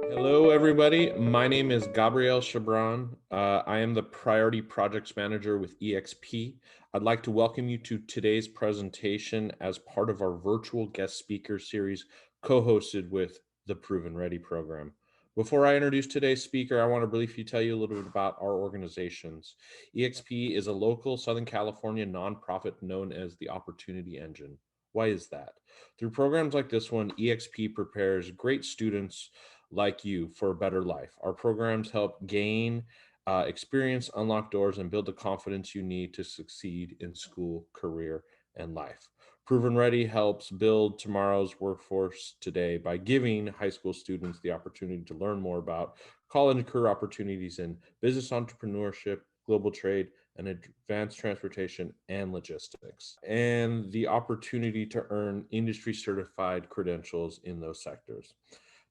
Hello, everybody. My name is Gabriel Chabran. I am the Priority Projects Manager with EXP. I'd like to welcome you to today's presentation as part of our virtual guest speaker series co-hosted with the Proven Ready program. Before I introduce today's speaker, I want to briefly tell you a little bit about our organizations. EXP is a local Southern California nonprofit known as the Opportunity Engine. Why is that? Through programs like this one, EXP prepares great students like you for a better life. Our programs help gain experience, unlock doors, and build the confidence you need to succeed in school, career, and life. Proven Ready helps build tomorrow's workforce today by giving high school students the opportunity to learn more about college and career opportunities in business entrepreneurship, global trade, and advanced transportation and logistics, and the opportunity to earn industry certified credentials in those sectors.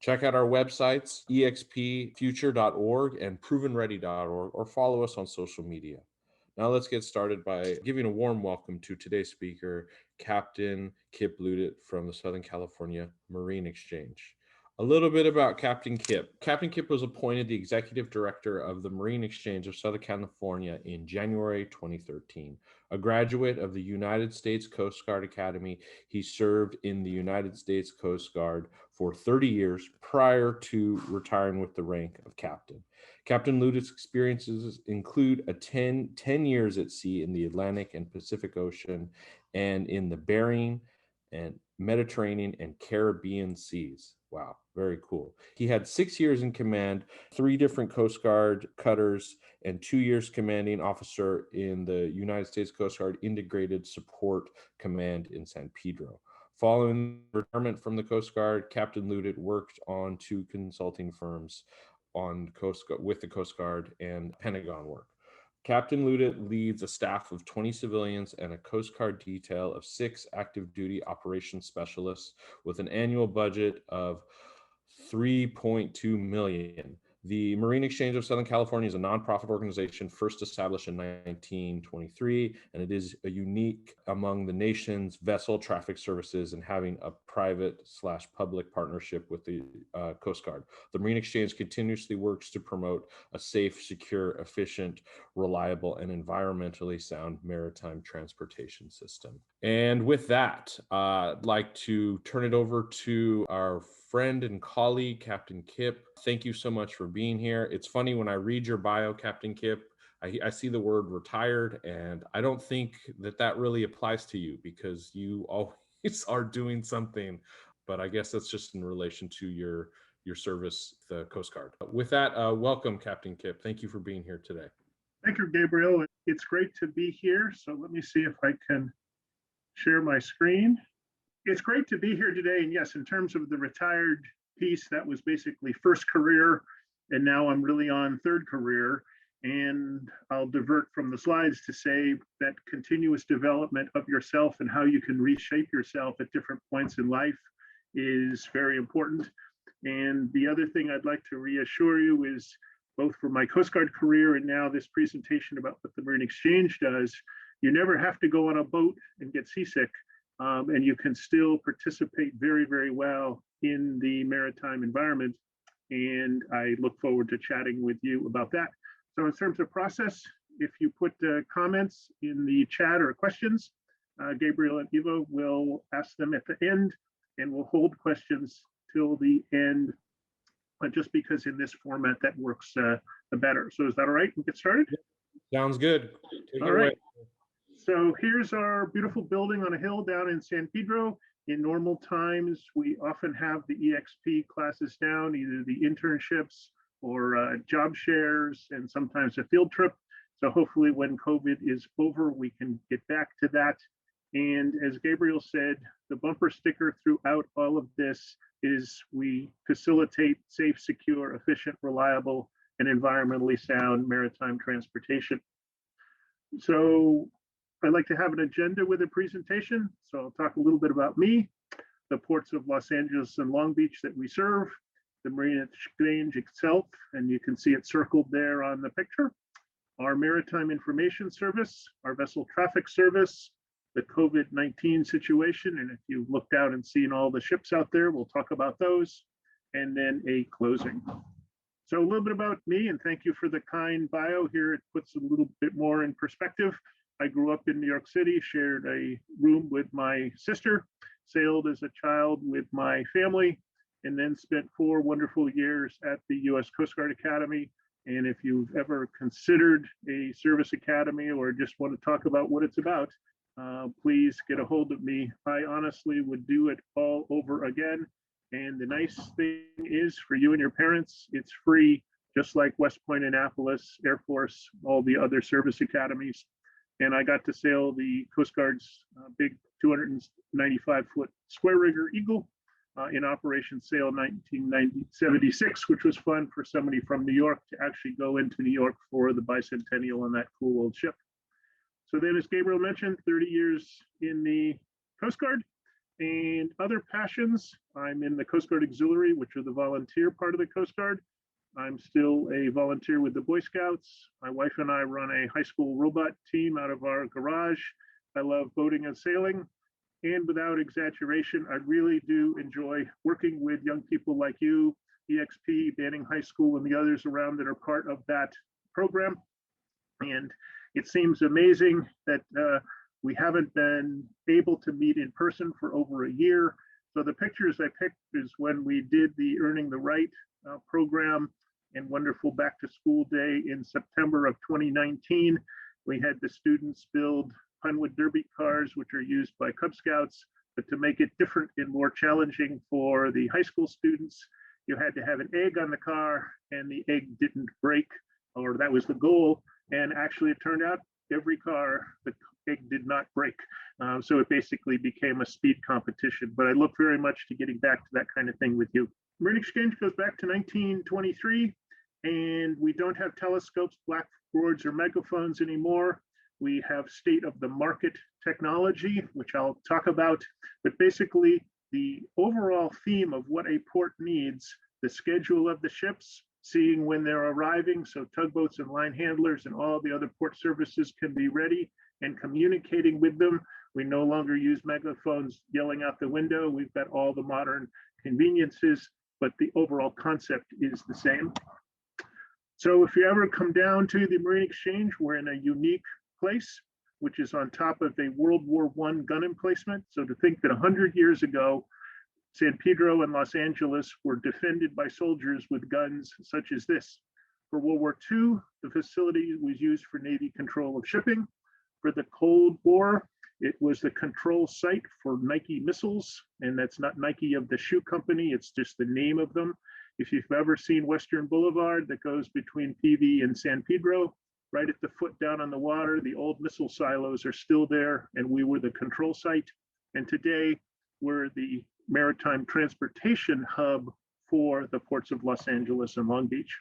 Check out our websites, expfuture.org and provenready.org, or follow us on social media. Now let's get started by giving a warm welcome to today's speaker, Captain Kip Ludet from the Southern California Marine Exchange. A little bit about Captain Kip. Captain Kip was appointed the Executive Director of the Marine Exchange of Southern California in January 2013. A graduate of the United States Coast Guard Academy, he served in the United States Coast Guard for 30 years prior to retiring with the rank of captain. Captain Ludet's experiences include 10 years at sea in the Atlantic and Pacific Ocean and in the Bering and Mediterranean and Caribbean seas. Wow, very cool. He had 6 years in command, 3 different Coast Guard cutters, and 2 years commanding officer in the United States Coast Guard Integrated Support Command in San Pedro. Following retirement from the Coast Guard, Captain Ludet worked on 2 consulting firms with the Coast Guard and Pentagon work. Captain Ludet leads a staff of 20 civilians and a Coast Guard detail of 6 active duty operations specialists with an annual budget of $3.2 million. The Marine Exchange of Southern California is a nonprofit organization first established in 1923, and it is a unique among the nation's vessel traffic services and having a private/public partnership with the Coast Guard. The Marine Exchange continuously works to promote a safe, secure, efficient, reliable, and environmentally sound maritime transportation system. And with that, I'd like to turn it over to our friend and colleague, Captain Kip. Thank you so much for being here. It's funny when I read your bio, Captain Kip, I see the word retired, and I don't think that really applies to you because you always are doing something, but I guess that's just in relation to your service, the Coast Guard. With that, welcome, Captain Kip. Thank you for being here today. Thank you, Gabriel. It's great to be here. So let me see if I can share my screen. It's great to be here today. And yes, in terms of the retired piece, that was basically first career. And now I'm really on third career. And I'll divert from the slides to say that continuous development of yourself and how you can reshape yourself at different points in life is very important. And the other thing I'd like to reassure you is both for my Coast Guard career and now this presentation about what the Marine Exchange does, you never have to go on a boat and get seasick. And you can still participate very, very well in the maritime environment. And I look forward to chatting with you about that. So in terms of process, if you put comments in the chat or questions, Gabriel and Ivo will ask them at the end, and we'll hold questions till the end, just because in this format that works better. So is that all right? We get started? Sounds good. All right. So here's our beautiful building on a hill down in San Pedro. In normal times, we often have the EXP classes down, either the internships or job shares, and sometimes a field trip. So hopefully when COVID is over, we can get back to that. And as Gabriel said, the bumper sticker throughout all of this is we facilitate safe, secure, efficient, reliable, and environmentally sound maritime transportation. So I like to have an agenda with a presentation. So I'll talk a little bit about me, the ports of Los Angeles and Long Beach that we serve, the Marine Exchange itself, and you can see it circled there on the picture, our Maritime Information Service, our Vessel Traffic Service, the COVID-19 situation. And if you've looked out and seen all the ships out there, we'll talk about those. And then a closing. So a little bit about me, and thank you for the kind bio here. It puts a little bit more in perspective. I grew up in New York City, shared a room with my sister, sailed as a child with my family, and then spent 4 wonderful years at the U.S. Coast Guard Academy. And if you've ever considered a service academy or just want to talk about what it's about, please get a hold of me. I honestly would do it all over again. And the nice thing is for you and your parents, it's free, just like West Point, Annapolis, Air Force, all the other service academies. And I got to sail the Coast Guard's big 295-foot square rigger Eagle in Operation Sail 1976, which was fun for somebody from New York to actually go into New York for the bicentennial on that cool old ship. So then, as Gabriel mentioned, 30 years in the Coast Guard. And other passions, I'm in the Coast Guard Auxiliary, which are the volunteer part of the Coast Guard. I'm still a volunteer with the Boy Scouts. My wife and I run a high school robot team out of our garage. I love boating and sailing. And without exaggeration, I really do enjoy working with young people like you, EXP, Banning High School, and the others around that are part of that program. And it seems amazing that we haven't been able to meet in person for over a year. So the pictures I picked is when we did the Earning the Right program and wonderful back to school day in September of 2019. We had the students build Hunwood Derby cars, which are used by Cub Scouts, but to make it different and more challenging for the high school students, you had to have an egg on the car and the egg didn't break, or that was the goal. And actually it turned out every car, the egg did not break. So it basically became a speed competition, but I look very much to getting back to that kind of thing with you. Marine Exchange goes back to 1923, and we don't have telescopes, blackboards, or megaphones anymore. We have state-of-the-market technology, which I'll talk about, but basically the overall theme of what a port needs, the schedule of the ships, seeing when they're arriving, so tugboats and line handlers and all the other port services can be ready, and communicating with them. We no longer use megaphones yelling out the window. We've got all the modern conveniences, but the overall concept is the same. So if you ever come down to the Marine Exchange, we're in a unique place, which is on top of a World War I gun emplacement. So to think that 100 years ago, San Pedro and Los Angeles were defended by soldiers with guns such as this. For World War II, the facility was used for Navy control of shipping. For the Cold War, it was the control site for Nike missiles, and that's not Nike of the shoe company, it's just the name of them. If you've ever seen Western Boulevard that goes between PV and San Pedro, right at the foot down on the water, the old missile silos are still there, and we were the control site. And today, we're the maritime transportation hub for the ports of Los Angeles and Long Beach.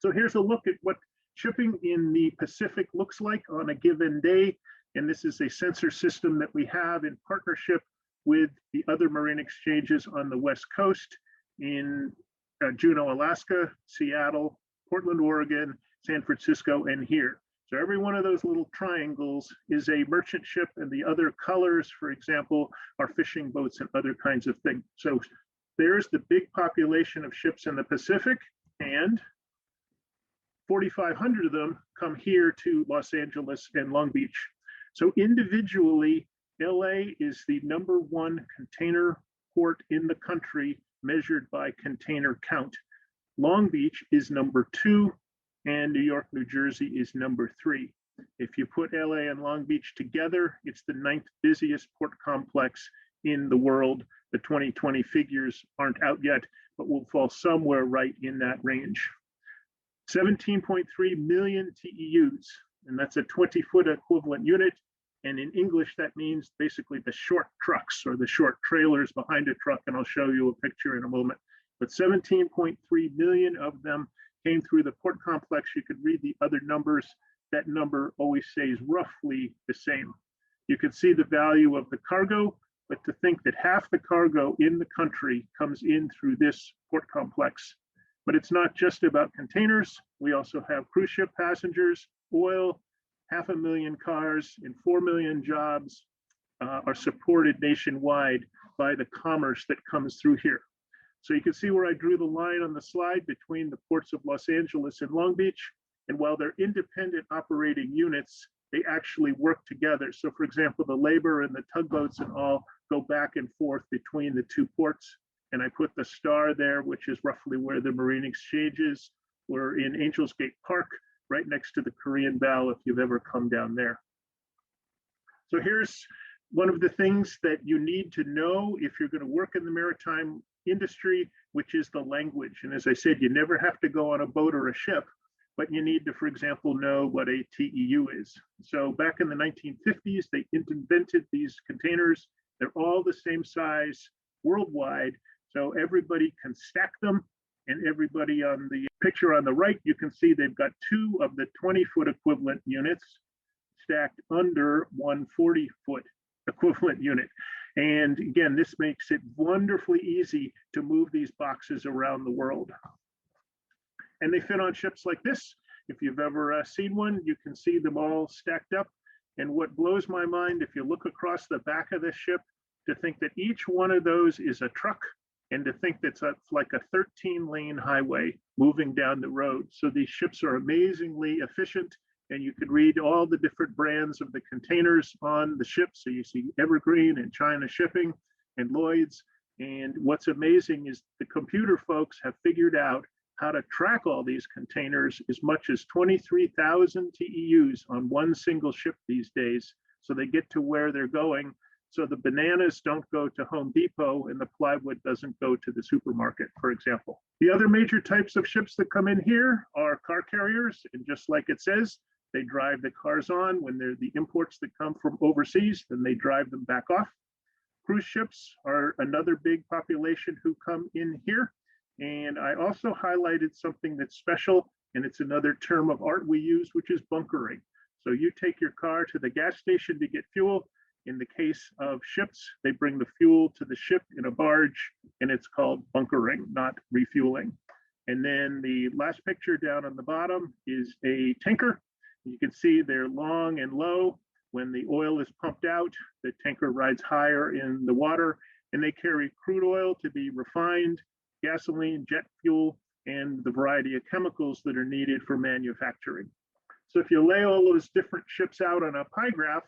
So here's a look at what shipping in the Pacific looks like on a given day. And this is a sensor system that we have in partnership with the other marine exchanges on the West Coast in Juneau, Alaska, Seattle, Portland, Oregon, San Francisco, and here. So every one of those little triangles is a merchant ship, and the other colors, for example, are fishing boats and other kinds of things. So there's the big population of ships in the Pacific, and 4,500 of them come here to Los Angeles and Long Beach. So individually, LA is the #1 container port in the country measured by container count. Long Beach is #2, and New York, New Jersey is #3. If you put LA and Long Beach together, it's the 9th busiest port complex in the world. The 2020 figures aren't out yet, but will fall somewhere right in that range. 17.3 million TEUs, and that's a 20-foot equivalent unit. And in English, that means basically the short trucks or the short trailers behind a truck, and I'll show you a picture in a moment. But 17.3 million of them came through the port complex. You could read the other numbers. That number always stays roughly the same. You can see the value of the cargo, but to think that half the cargo in the country comes in through this port complex. But it's not just about containers. We also have cruise ship passengers, oil, 500,000 cars and 4 million jobs are supported nationwide by the commerce that comes through here. So you can see where I drew the line on the slide between the ports of Los Angeles and Long Beach. And while they're independent operating units, they actually work together. So for example, the labor and the tugboats and all go back and forth between the two ports. And I put the star there, which is roughly where the Marine Exchange is. We're in Angels Gate Park, right next to the Korean Bow, if you've ever come down there. So here's one of the things that you need to know if you're going to work in the maritime industry, which is the language. And as I said, you never have to go on a boat or a ship, but you need to, for example, know what a TEU is. So back in the 1950s, they invented these containers. They're all the same size worldwide, so everybody can stack them. And everybody on the picture on the right, you can see they've got 2 of the 20-foot equivalent units stacked under one 40-foot equivalent unit. And again, this makes it wonderfully easy to move these boxes around the world. And they fit on ships like this. If you've ever seen one, you can see them all stacked up. And what blows my mind, if you look across the back of this ship, to think that each one of those is a truck, and to think that's like a 13-lane highway moving down the road. So these ships are amazingly efficient, and you could read all the different brands of the containers on the ship. So you see Evergreen and China Shipping and Lloyd's. And what's amazing is the computer folks have figured out how to track all these containers as much as 23,000 TEUs on one single ship these days. So they get to where they're going. So the bananas don't go to Home Depot and the plywood doesn't go to the supermarket, for example. The other major types of ships that come in here are car carriers. And just like it says, they drive the cars on when they're the imports that come from overseas, then they drive them back off. Cruise ships are another big population who come in here. And I also highlighted something that's special, and it's another term of art we use, which is bunkering. So you take your car to the gas station to get fuel. In the case of ships, they bring the fuel to the ship in a barge, and it's called bunkering, not refueling. And then the last picture down on the bottom is a tanker. You can see they're long and low. When the oil is pumped out, the tanker rides higher in the water, and they carry crude oil to be refined, gasoline, jet fuel, and the variety of chemicals that are needed for manufacturing. So if you lay all those different ships out on a pie graph,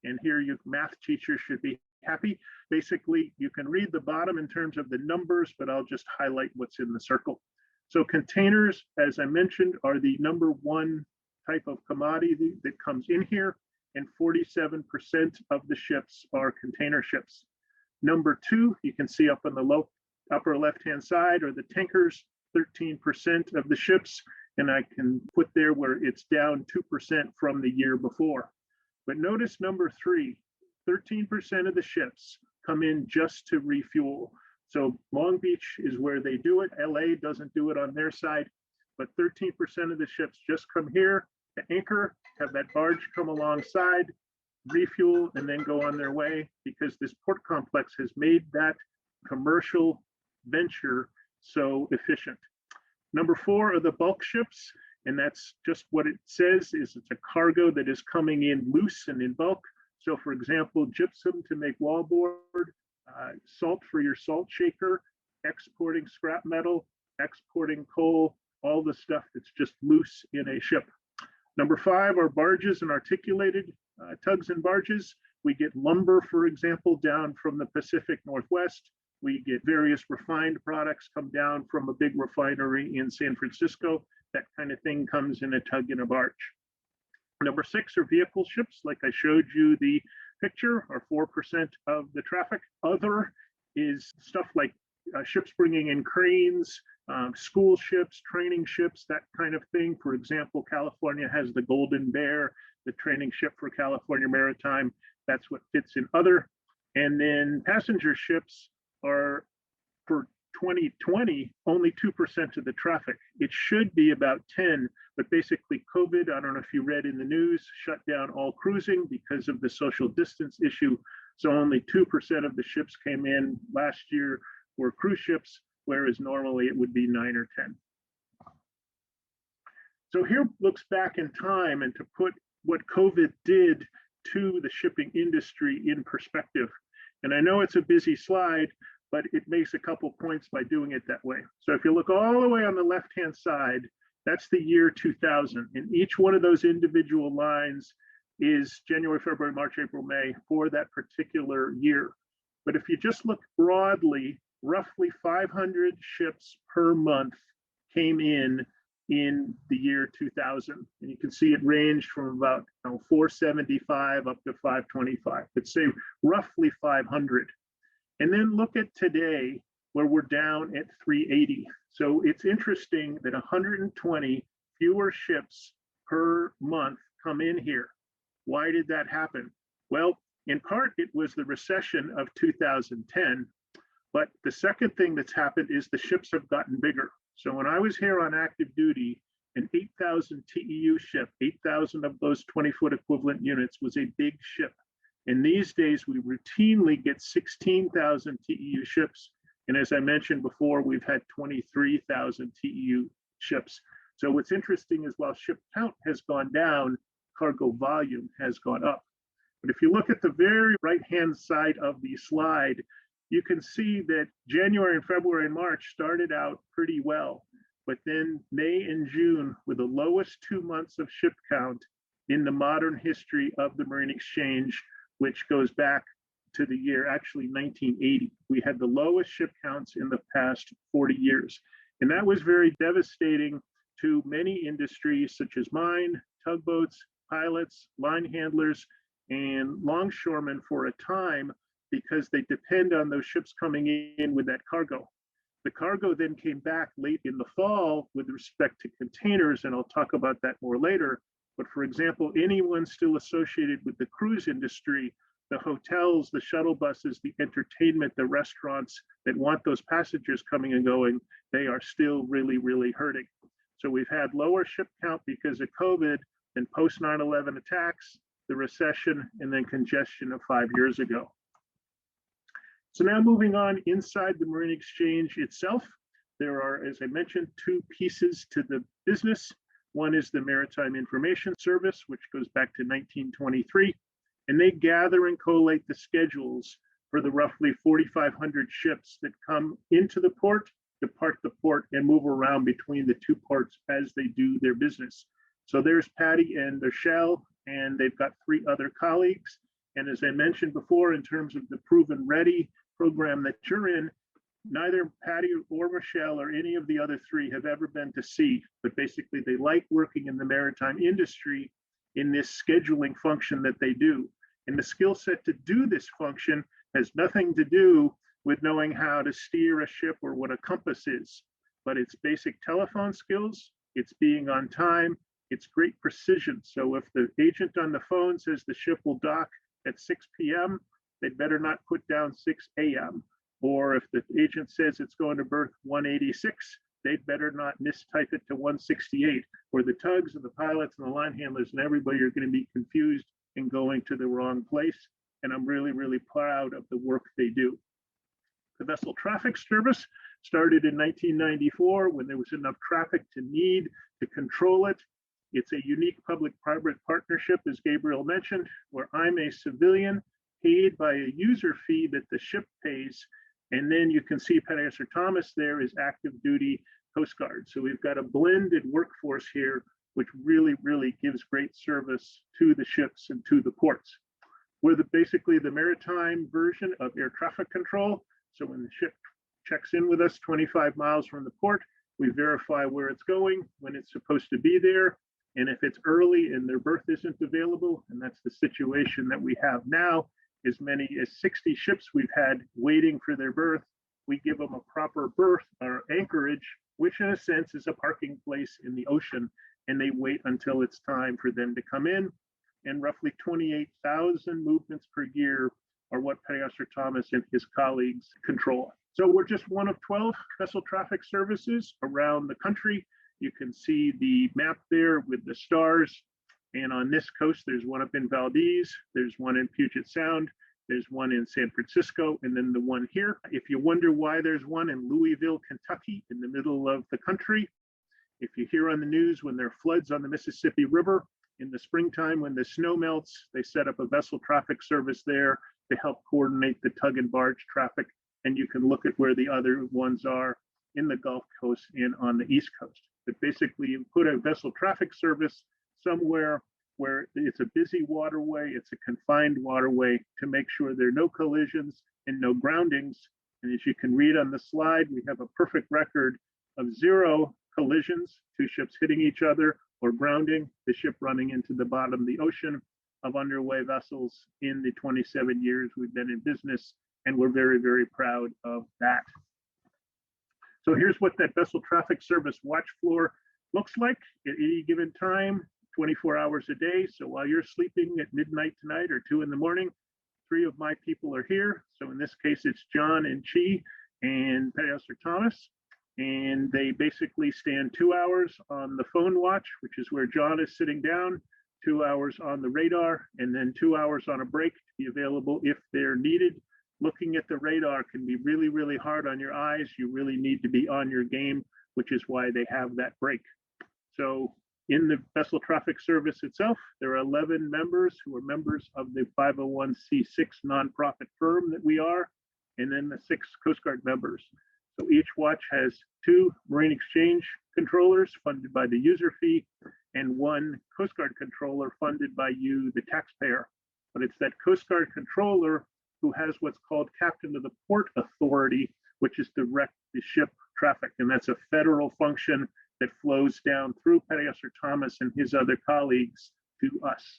and here your math teacher should be happy. Basically, you can read the bottom in terms of the numbers, but I'll just highlight what's in the circle. So containers, as I mentioned, are the #1 type of commodity that comes in here, and 47% of the ships are container ships. #2, you can see up on the upper left-hand side, are the tankers, 13% of the ships, and I can put there where it's down 2% from the year before. But notice #3, 13% of the ships come in just to refuel. So Long Beach is where they do it. LA doesn't do it on their side, but 13% of the ships just come here to anchor, have that barge come alongside, refuel, and then go on their way, because this port complex has made that commercial venture so efficient. #4 are the bulk ships. And that's just what it says, is it's a cargo that is coming in loose and in bulk. So for example, gypsum to make wallboard, salt for your salt shaker, exporting scrap metal, exporting coal, all the stuff that's just loose in a ship. #5 are barges and articulated tugs and barges. We get lumber, for example, down from the Pacific Northwest. We get various refined products come down from a big refinery in San Francisco. That kind of thing comes in a tug and a barge. #6 are vehicle ships. Like I showed you the picture, are 4% of the traffic. Other is stuff like ships bringing in cranes, school ships, training ships, that kind of thing. For example, California has the Golden Bear, the training ship for California Maritime. That's what fits in other. And then passenger ships are, for 2020, only 2% of the traffic. It should be about 10, but basically COVID, I don't know if you read in the news, shut down all cruising because of the social distance issue. So only 2% of the ships came in last year were cruise ships, whereas normally it would be 9 or 10. So here looks back in time, and to put what COVID did to the shipping industry in perspective. And I know it's a busy slide, but it makes a couple points by doing it that way. So if you look all the way on the left-hand side, that's the year 2000. And each one of those individual lines is January, February, March, April, May for that particular year. But if you just look broadly, roughly 500 ships per month came in the year 2000. And you can see it ranged from about 475 up to 525, but say roughly 500. And then look at today, where we're down at 380. So it's interesting that 120 fewer ships per month come in here. Why did that happen? Well, in part, it was the recession of 2010. But the second thing that's happened is the ships have gotten bigger. So when I was here on active duty, an 8,000 TEU ship, 8,000 of those 20-foot equivalent units was a big ship. And these days, we routinely get 16,000 TEU ships. And as I mentioned before, we've had 23,000 TEU ships. So what's interesting is while ship count has gone down, cargo volume has gone up. But if you look at the very right-hand side of the slide, you can see that January and February and March started out pretty well. But then May and June were the lowest 2 months of ship count in the modern history of the Marine Exchange, which goes back to the year actually 1980. We had the lowest ship counts in the past 40 years. And that was very devastating to many industries such as mine, tugboats, pilots, line handlers, and longshoremen for a time, because they depend on those ships coming in with that cargo. The cargo then came back late in the fall with respect to containers, and I'll talk about that more later. But for example, anyone still associated with the cruise industry, the hotels, the shuttle buses, the entertainment, the restaurants that want those passengers coming and going, they are still really, really hurting. So we've had lower ship count because of COVID and post 9/11 attacks, the recession, and then congestion of 5 years ago. So now moving on inside the Marine Exchange itself, there are, as I mentioned, two pieces to the business. One is the Maritime Information Service, which goes back to 1923, and they gather and collate the schedules for the roughly 4,500 ships that come into the port, depart the port, and move around between the two ports as they do their business. So there's Patty and Michelle, and they've got 3 other colleagues. And as I mentioned before, in terms of the Proven Ready program that you're in, neither Patty or Michelle or any of the other 3 have ever been to sea, but basically they like working in the maritime industry in this scheduling function that they do. And the skill set to do this function has nothing to do with knowing how to steer a ship or what a compass is, but it's basic telephone skills, it's being on time, it's great precision. So if the agent on the phone says the ship will dock at 6 p.m., they'd better not put down 6 a.m. Or if the agent says it's going to berth 186, they'd better not mistype it to 168, or the tugs and the pilots and the line handlers and everybody are going to be confused and going to the wrong place. And I'm really, really proud of the work they do. The Vessel Traffic Service started in 1994 when there was enough traffic to need to control it. It's a unique public-private partnership, as Gabriel mentioned, where I'm a civilian paid by a user fee that the ship pays. And then you can see Petty Officer Thomas there is active duty Coast Guard. So we've got a blended workforce here, which really, really gives great service to the ships and to the ports. We're basically the maritime version of air traffic control. So when the ship checks in with us 25 miles from the port, we verify where it's going, when it's supposed to be there, and if it's early and their berth isn't available, and that's the situation that we have now, as many as 60 ships we've had waiting for their berth, we give them a proper berth or anchorage, which in a sense is a parking place in the ocean, and they wait until it's time for them to come in. And roughly 28,000 movements per year are what Petty Officer Thomas and his colleagues control. So we're just one of 12 vessel traffic services around the country. You can see the map there with the stars. And on this coast, there's one up in Valdez, there's one in Puget Sound, there's one in San Francisco, and then the one here. If you wonder why there's one in Louisville, Kentucky, in the middle of the country, if you hear on the news when there are floods on the Mississippi River, In the springtime, when the snow melts, they set up a vessel traffic service there to help coordinate the tug and barge traffic. And you can look at where the other ones are in the Gulf Coast and on the East Coast. But basically, you put a vessel traffic service somewhere where it's a busy waterway, it's a confined waterway, to make sure there are no collisions and no groundings. And as you can read on the slide, we have a perfect record of 0 collisions, 2 ships hitting each other, or grounding, the ship running into the bottom of the ocean, of underway vessels in the 27 years we've been in business. And we're very, very proud of that. So here's what that vessel traffic service watch floor looks like at any given time, 24 hours a day. So while you're sleeping at midnight tonight or 2 in the morning, 3 of my people are here. So in this case, it's John and Chi and Pastor Thomas. And they basically stand 2 hours on the phone watch, which is where John is sitting down, 2 hours on the radar, and then 2 hours on a break to be available if they're needed. Looking at the radar can be really, really hard on your eyes. You really need to be on your game, which is why they have that break. So in the vessel traffic service itself, there are 11 members who are members of the 501c6 nonprofit firm that we are, and then the 6 Coast Guard members. So each watch has 2 Marine Exchange controllers funded by the user fee, and 1 Coast Guard controller funded by you, the taxpayer. But it's that Coast Guard controller who has what's called Captain of the Port Authority, which is direct the ship traffic. And that's a federal function that flows down through Pastor Thomas and his other colleagues to us.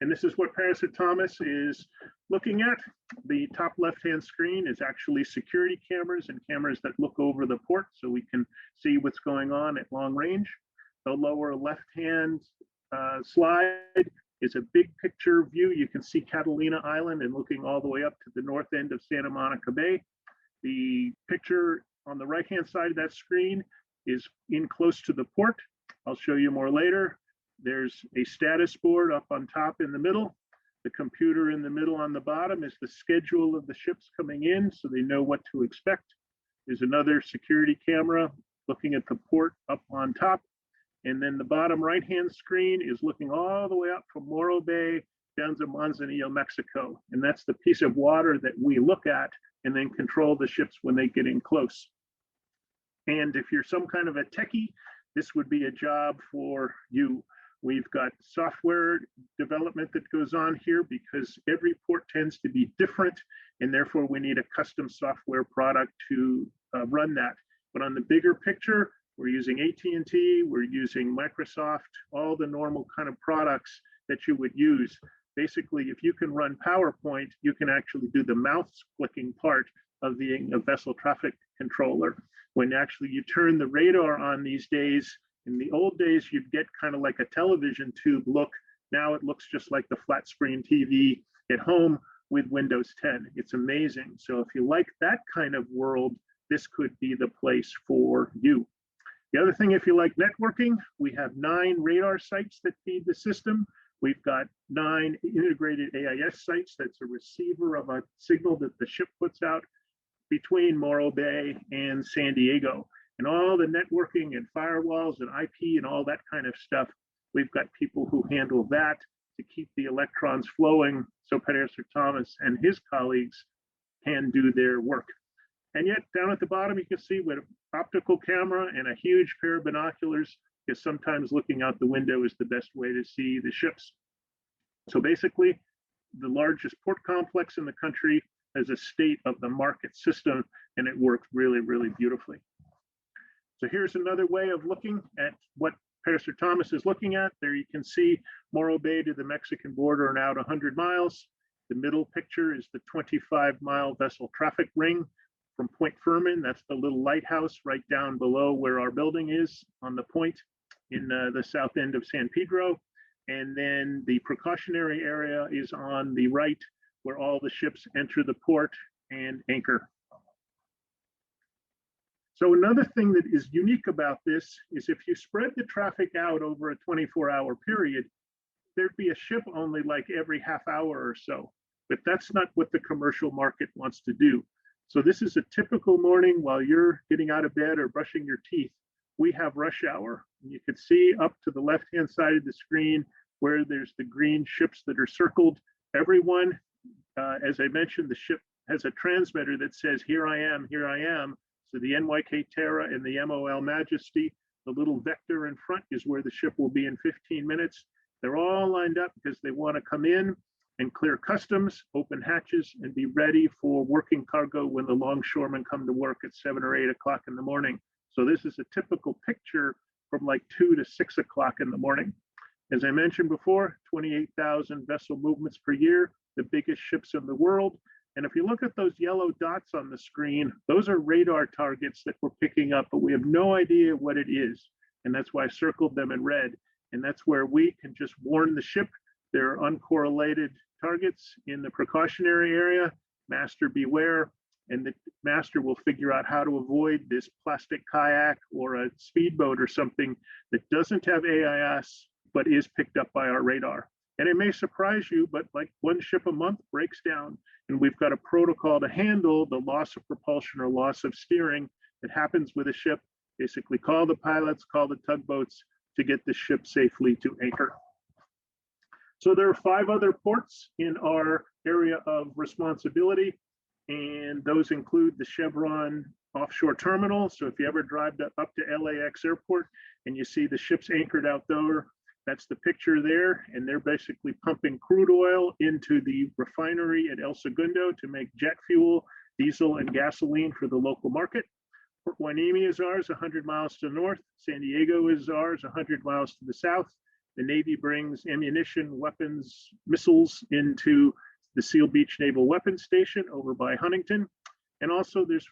And this is what Pastor Thomas is looking at. The top left-hand screen is actually security cameras and cameras that look over the port so we can see what's going on at long range. The lower left-hand slide is a big picture view. You can see Catalina Island and looking all the way up to the north end of Santa Monica Bay. The picture on the right-hand side of that screen is in close to the port. I'll show you more later. There's a status board up on top in the middle. The computer in the middle on the bottom is the schedule of the ships coming in, so they know what to expect. There's another security camera looking at the port up on top. And then the bottom right-hand screen is looking all the way up from Morro Bay down to Manzanillo, Mexico. And that's the piece of water that we look at and then control the ships when they get in close. And if you're some kind of a techie, this would be a job for you. We've got software development that goes on here because every port tends to be different, and therefore we need a custom software product to run that. But on the bigger picture, we're using AT&T, we're using Microsoft, all the normal kind of products that you would use. Basically, if you can run PowerPoint, you can actually do the mouse clicking part of being a vessel traffic controller. When actually you turn the radar on these days, in the old days, you'd get kind of like a television tube look. Now it looks just like the flat screen TV at home with Windows 10. It's amazing. So if you like that kind of world, this could be the place for you. The other thing, if you like networking, we have 9 radar sites that feed the system. We've got 9 integrated AIS sites. That's a receiver of a signal that the ship puts out between Morro Bay and San Diego. And all the networking and firewalls and IP and all that kind of stuff, we've got people who handle that to keep the electrons flowing so Pastor Thomas and his colleagues can do their work. And yet down at the bottom, you can see with an optical camera and a huge pair of binoculars, because sometimes looking out the window is the best way to see the ships. So basically, the largest port complex in the country has a state-of-the-market system, and it works really, really beautifully. So here's another way of looking at what Pastor Thomas is looking at. There you can see Morro Bay to the Mexican border and out 100 miles. The middle picture is the 25-mile vessel traffic ring from Point Furman. That's the little lighthouse right down below where our building is on the point in the south end of San Pedro. And then the precautionary area is on the right where all the ships enter the port and anchor. So another thing that is unique about this is if you spread the traffic out over a 24-hour period, there'd be a ship only like every half hour or so. But that's not what the commercial market wants to do. So this is a typical morning while you're getting out of bed or brushing your teeth. We have rush hour And you can see up to the left-hand side of the screen where there's the green ships that are circled. Everyone, as I mentioned, the ship has a transmitter that says, here I am, here I am. So the NYK Terra and the MOL Majesty, the little vector in front is where the ship will be in 15 minutes. They're all lined up because they want to come in and clear customs, open hatches, and be ready for working cargo when the longshoremen come to work at 7 or 8 o'clock in the morning. So this is a typical picture from like 2 to 6 o'clock in the morning. As I mentioned before, 28,000 vessel movements per year, the biggest ships in the world. And if you look at those yellow dots on the screen, those are radar targets that we're picking up, but we have no idea what it is. And that's why I circled them in red. And that's where we can just warn the ship. There are uncorrelated targets in the precautionary area. Master beware. And the master will figure out how to avoid this plastic kayak or a speedboat or something that doesn't have AIS, but is picked up by our radar. And it may surprise you, but like one ship a month breaks down, and we've got a protocol to handle the loss of propulsion or loss of steering that happens with a ship. Basically call the pilots, call the tugboats to get the ship safely to anchor. So there are 5 other ports in our area of responsibility, and those include the Chevron offshore terminal. So if you ever drive up to LAX airport and you see the ships anchored out there, that's the picture there, and they're basically pumping crude oil into the refinery at El Segundo to make jet fuel, diesel, and gasoline for the local market. Port Hueneme is ours, 100 miles to the north. San Diego is ours, 100 miles to the south. The Navy brings ammunition, weapons, missiles into the Seal Beach Naval Weapons Station over by Huntington. And also there's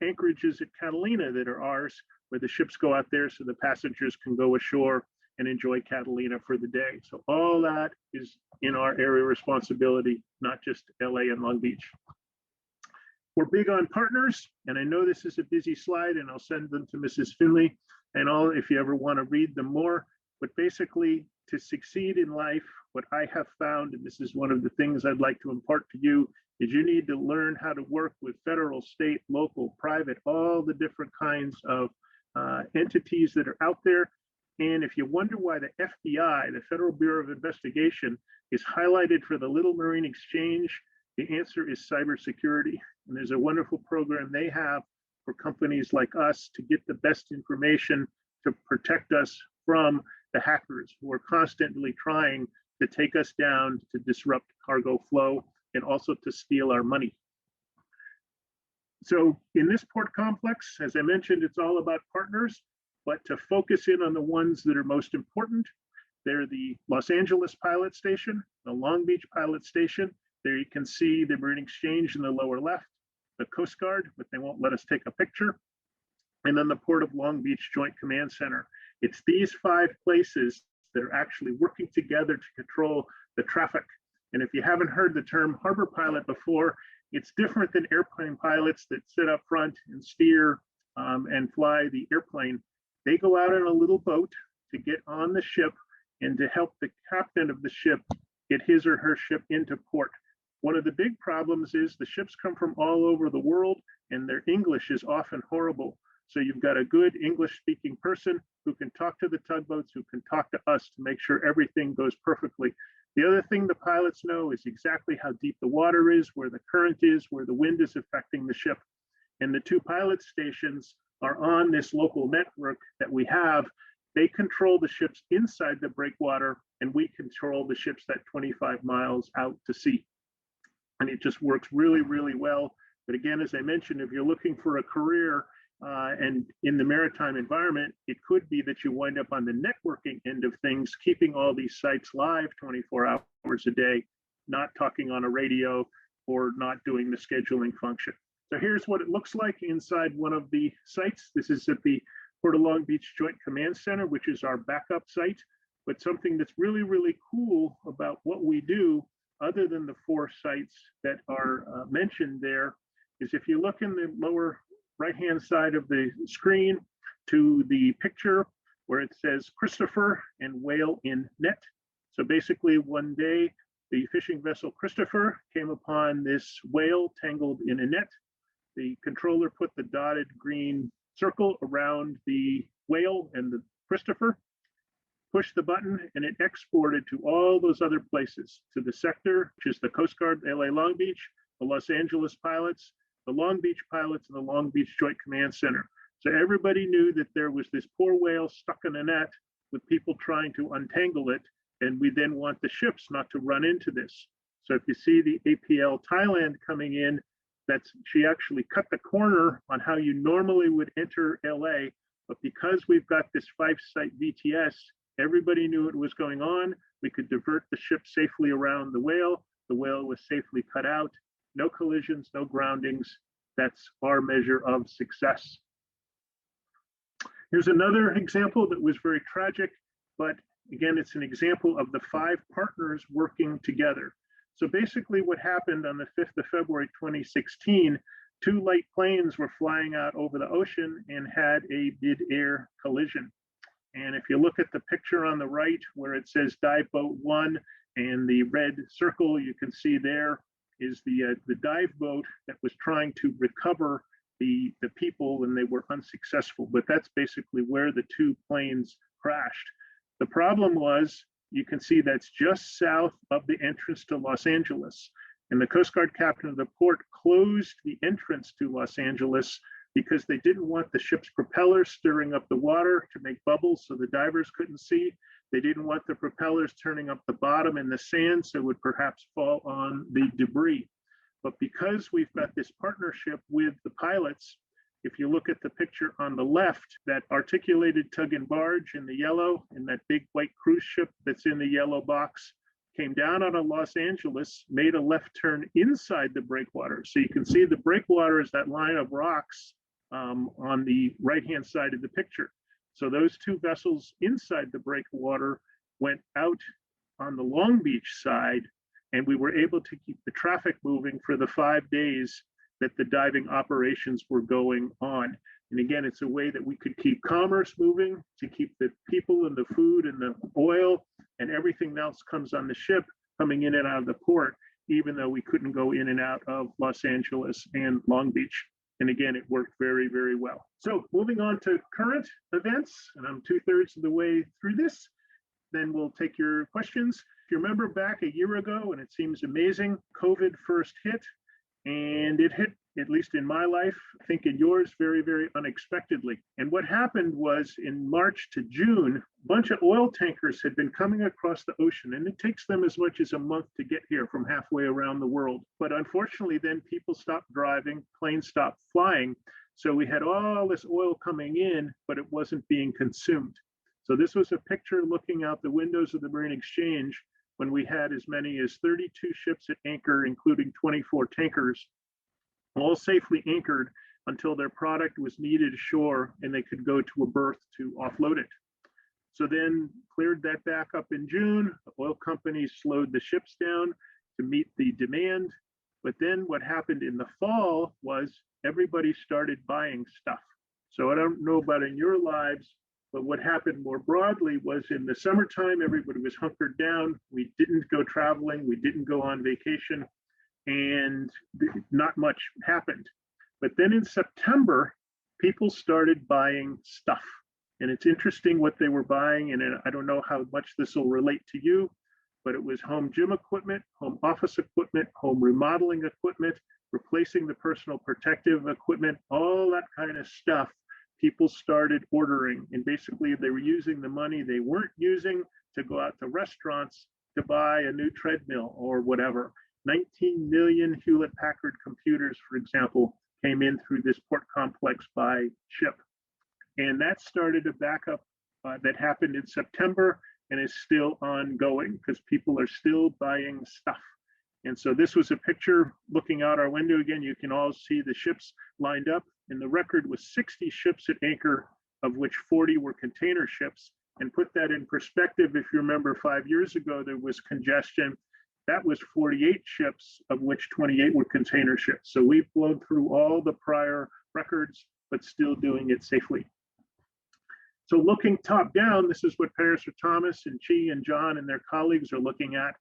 anchorages at Catalina that are ours, where the ships go out there so the passengers can go ashore and enjoy Catalina for the day. So all that is in our area of responsibility, not just LA and Long Beach. We're big on partners, and I know this is a busy slide, and I'll send them to Mrs. Finley and all if you ever want to read them more. But basically, to succeed in life, what I have found, and this is one of the things I'd like to impart to you, is you need to learn how to work with federal, state, local, private, all the different kinds of entities that are out there. And if you wonder why the FBI, the Federal Bureau of Investigation, is highlighted for the Little Marine Exchange, the answer is cybersecurity. And there's a wonderful program they have for companies like us to get the best information to protect us from the hackers who are constantly trying to take us down, to disrupt cargo flow, and also to steal our money. So in this port complex, as I mentioned, it's all about partners. But to focus in on the ones that are most important, they're the Los Angeles Pilot Station, the Long Beach Pilot Station. There you can see the Marine Exchange in the lower left, the Coast Guard, but they won't let us take a picture, and then the Port of Long Beach Joint Command Center. It's these 5 places that are actually working together to control the traffic. And if you haven't heard the term harbor pilot before, it's different than airplane pilots that sit up front and steer and fly the airplane. They go out in a little boat to get on the ship and to help the captain of the ship get his or her ship into port. One of the big problems is the ships come from all over the world and their English is often horrible. So you've got a good English-speaking person who can talk to the tugboats, who can talk to us to make sure everything goes perfectly. The other thing the pilots know is exactly how deep the water is, where the current is, where the wind is affecting the ship. And the 2 pilot stations are on this local network that we have. They control the ships inside the breakwater, and we control the ships that 25 miles out to sea. And it just works really, really well. But again, as I mentioned, if you're looking for a career and in the maritime environment, it could be that you wind up on the networking end of things, keeping all these sites live 24 hours a day, not talking on a radio or not doing the scheduling function. So here's what it looks like inside one of the sites. This is at the Port of Long Beach Joint Command Center, which is our backup site. But something that's really, really cool about what we do, other than the 4 sites that are mentioned there, is if you look in the lower right-hand side of the screen to the picture where it says Christopher and whale in net. So basically one day, the fishing vessel Christopher came upon this whale tangled in a net. The controller put the dotted green circle around the whale and the Christopher, push the button, and it exported to all those other places, to the sector, which is the Coast Guard, LA Long Beach, the Los Angeles pilots, the Long Beach pilots, and the Long Beach Joint Command Center. So everybody knew that there was this poor whale stuck in a net with people trying to untangle it, and we then want the ships not to run into this. So if you see the APL Thailand coming in, she actually cut the corner on how you normally would enter LA, but because we've got this 5-site VTS, everybody knew it was going on. We could divert the ship safely around the whale. The whale was safely cut out. No collisions, no groundings. That's our measure of success. Here's another example that was very tragic, but again, it's an example of the 5 partners working together. So basically what happened on the 5th of February, 2016, 2 light planes were flying out over the ocean and had a mid-air collision. And if you look at the picture on the right where it says dive boat 1 and the red circle you can see there is the dive boat that was trying to recover the people, and they were unsuccessful. But that's basically where the 2 planes crashed. The problem was, you can see that's just south of the entrance to Los Angeles. And the Coast Guard captain of the port closed the entrance to Los Angeles because they didn't want the ship's propellers stirring up the water to make bubbles so the divers couldn't see. They didn't want the propellers turning up the bottom in the sand so it would perhaps fall on the debris. But because we've got this partnership with the pilots, if you look at the picture on the left, that articulated tug and barge in the yellow and that big white cruise ship that's in the yellow box came down out of Los Angeles, made a left turn inside the breakwater. So you can see the breakwater is that line of rocks on the right-hand side of the picture. So those 2 vessels inside the breakwater went out on the Long Beach side, and we were able to keep the traffic moving for the 5 days that the diving operations were going on. And again, it's a way that we could keep commerce moving, to keep the people and the food and the oil and everything else comes on the ship coming in and out of the port, even though we couldn't go in and out of Los Angeles and Long Beach. And again, it worked very, very well. So moving on to current events, and I'm 2/3 of the way through this, then we'll take your questions. If you remember back a year ago, and it seems amazing, COVID first hit, and it hit, at least in my life, I think in yours, very, very unexpectedly. And what happened was in March to June, a bunch of oil tankers had been coming across the ocean, and it takes them as much as a month to get here from halfway around the world. But unfortunately, then people stopped driving, planes stopped flying. So we had all this oil coming in, but it wasn't being consumed. So this was a picture looking out the windows of the Marine Exchange when we had as many as 32 ships at anchor, including 24 tankers, all safely anchored until their product was needed ashore and they could go to a berth to offload it. So then cleared that back up in June. The oil companies slowed the ships down to meet the demand. But then what happened in the fall was everybody started buying stuff. So I don't know about in your lives, but what happened more broadly was in the summertime, everybody was hunkered down. We didn't go traveling. We didn't go on vacation, and not much happened. But then in September, people started buying stuff. And it's interesting what they were buying. And I don't know how much this will relate to you, but it was home gym equipment, home office equipment, home remodeling equipment, replacing the personal protective equipment, all that kind of stuff. People started ordering, and basically they were using the money they weren't using to go out to restaurants to buy a new treadmill or whatever. 19 million Hewlett-Packard computers, for example, came in through this port complex by ship. And that started a backup that happened in September and is still ongoing because people are still buying stuff. And so this was a picture looking out our window. Again, you can all see the ships lined up, and the record was 60 ships at anchor, of which 40 were container ships. And put that in perspective, if you remember 5 years ago, there was congestion. That was 48 ships, of which 28 were container ships. So we've blown through all the prior records, but still doing it safely. So looking top down, this is what Paris or Thomas and Chi and John and their colleagues are looking at.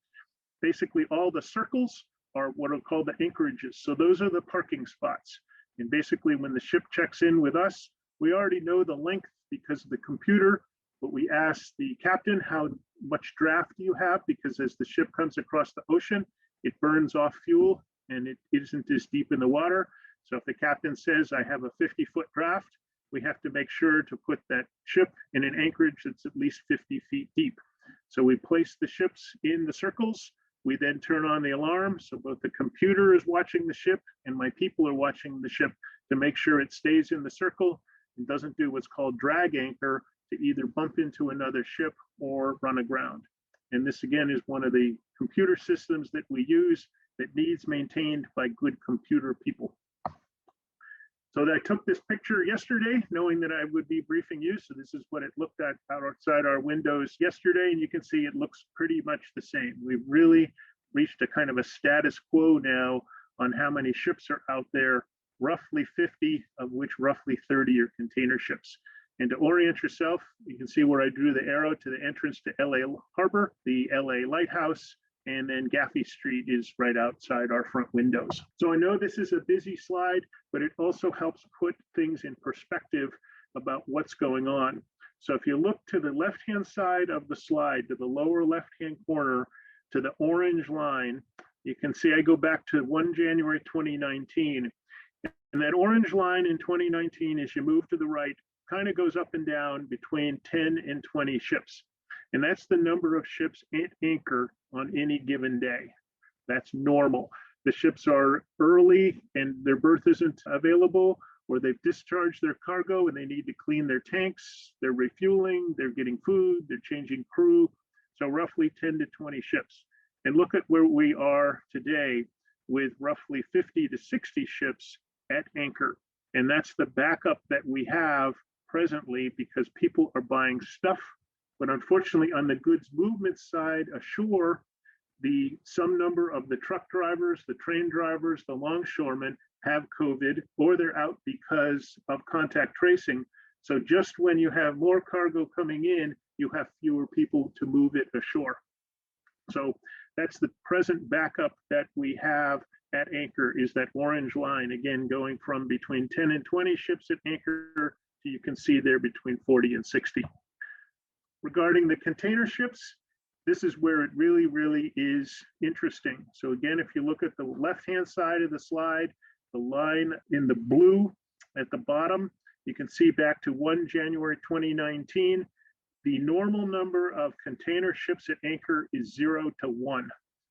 Basically, all the circles are what are called the anchorages. So those are the parking spots. And basically, when the ship checks in with us, we already know the length because of the computer. But we ask the captain, how much draft do you have? Because as the ship comes across the ocean, it burns off fuel and it isn't as deep in the water. So if the captain says, I have a 50-foot draft, we have to make sure to put that ship in an anchorage that's at least 50 feet deep. So we place the ships in the circles. We then turn on the alarm. So both the computer is watching the ship and my people are watching the ship to make sure it stays in the circle and doesn't do what's called drag anchor to either bump into another ship or run aground. And this again is one of the computer systems that we use that needs maintained by good computer people. So I took this picture yesterday, knowing that I would be briefing you. So this is what it looked at outside our windows yesterday. And you can see it looks pretty much the same. We've really reached a kind of a status quo now on how many ships are out there, roughly 50, of which roughly 30 are container ships. And to orient yourself, you can see where I drew the arrow to the entrance to LA Harbor, the LA Lighthouse, and then Gaffey Street is right outside our front windows. So I know this is a busy slide, but it also helps put things in perspective about what's going on. So if you look to the left-hand side of the slide, to the lower left-hand corner, to the orange line, you can see I go back to 1 January 2019. And that orange line in 2019, as you move to the right, kind of goes up and down between 10 and 20 ships. And that's the number of ships at anchor on any given day. That's normal. The ships are early and their berth isn't available, or they've discharged their cargo and they need to clean their tanks, they're refueling, they're getting food, they're changing crew. So roughly 10 to 20 ships. And look at where we are today with roughly 50 to 60 ships at anchor. And that's the backup that we have presently because people are buying stuff. But unfortunately, on the goods movement side ashore, some number of the truck drivers, the train drivers, the longshoremen have COVID, or they're out because of contact tracing. So just when you have more cargo coming in, you have fewer people to move it ashore. So that's the present backup that we have at anchor, is that orange line, again, going from between 10 and 20 ships at anchor to, you can see there, between 40 and 60. Regarding the container ships, this is where it really, really is interesting. So again, if you look at the left-hand side of the slide, the line in the blue at the bottom, you can see back to 1 January 2019, the normal number of container ships at anchor is 0 to 1.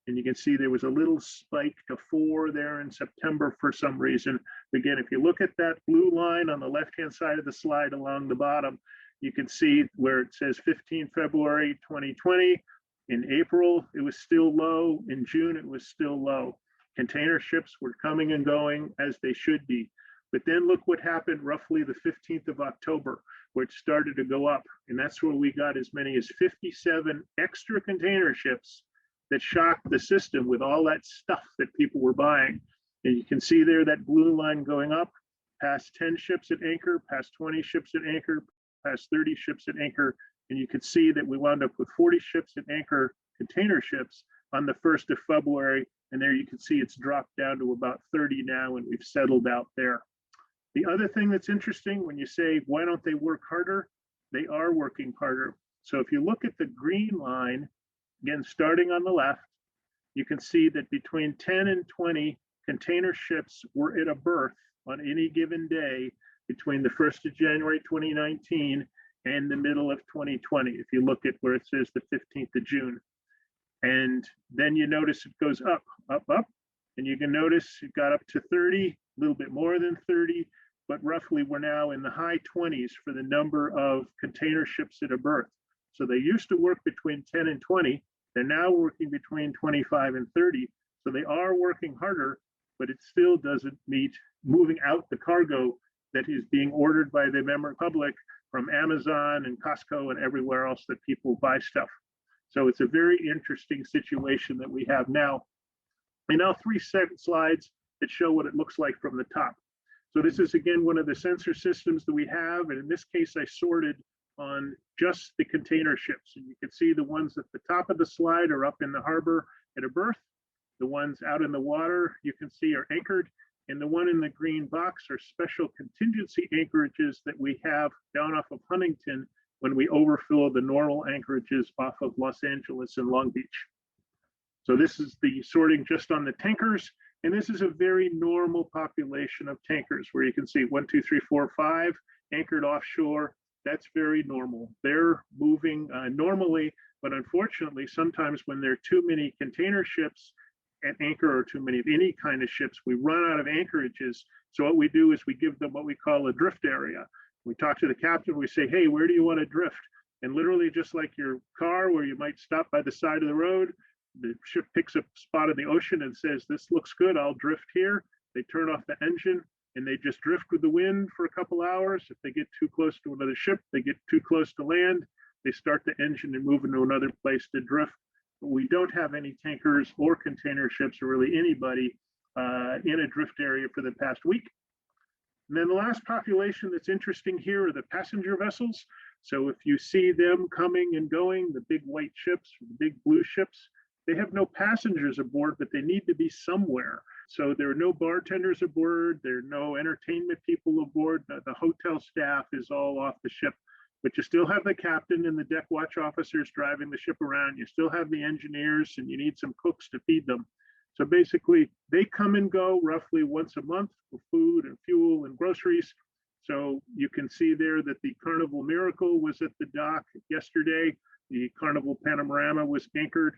And you can see there was a little spike to 4 there in September for some reason. Again, if you look at that blue line on the left-hand side of the slide along the bottom, you can see where it says 15 February 2020. In April, it was still low. In June, it was still low. Container ships were coming and going as they should be. But then look what happened roughly the 15th of October, where it started to go up. And that's where we got as many as 57 extra container ships that shocked the system with all that stuff that people were buying. And you can see there that blue line going up, past 10 ships at anchor, past 20 ships at anchor, past 30 ships at anchor. And you can see that we wound up with 40 ships at anchor, container ships, on the 1st of February. And there you can see it's dropped down to about 30 now, and we've settled out there. The other thing that's interesting, when you say, why don't they work harder? They are working harder. So if you look at the green line, again, starting on the left, you can see that between 10 and 20 container ships were at a berth on any given day between the 1st of January 2019 and the middle of 2020, if you look at where it says the 15th of June. And then you notice it goes up, up, up, and you can notice it got up to 30, a little bit more than 30, but roughly we're now in the high 20s for the number of container ships at a berth. So they used to work between 10 and 20. They're now working between 25 and 30. So they are working harder, but it still doesn't meet moving out the cargo that is being ordered by the member public from Amazon and Costco and everywhere else that people buy stuff. So it's a very interesting situation that we have now. And now 3 slides that show what it looks like from the top. So this is, again, one of the sensor systems that we have. And in this case, I sorted on just the container ships. And you can see the ones at the top of the slide are up in the harbor at a berth. The ones out in the water, you can see, are anchored. And the one in the green box are special contingency anchorages that we have down off of Huntington when we overfill the normal anchorages off of Los Angeles and Long Beach. So this is the sorting just on the tankers. And this is a very normal population of tankers where you can see 1, 2, 3, 4, 5 anchored offshore. That's very normal. They're moving normally, but unfortunately, sometimes when there are too many container ships at anchor or too many of any kind of ships, we run out of anchorages. So what we do is we give them what we call a drift area. We talk to the captain, we say, hey, where do you want to drift? And literally just like your car where you might stop by the side of the road, the ship picks a spot in the ocean and says, this looks good, I'll drift here. They turn off the engine and they just drift with the wind for a couple hours. If they get too close to another ship, they get too close to land, they start the engine and move into another place to drift. But we don't have any tankers or container ships or really anybody in a drift area for the past week. And then the last population that's interesting here are the passenger vessels. So if you see them coming and going, the big white ships, the big blue ships, they have no passengers aboard, but they need to be somewhere. So there are no bartenders aboard, there are no entertainment people aboard, the hotel staff is all off the ship, but you still have the captain and the deck watch officers driving the ship around, you still have the engineers, and you need some cooks to feed them. So basically, they come and go roughly once a month for food and fuel and groceries. So you can see there that the Carnival Miracle was at the dock yesterday, the Carnival Panorama was anchored.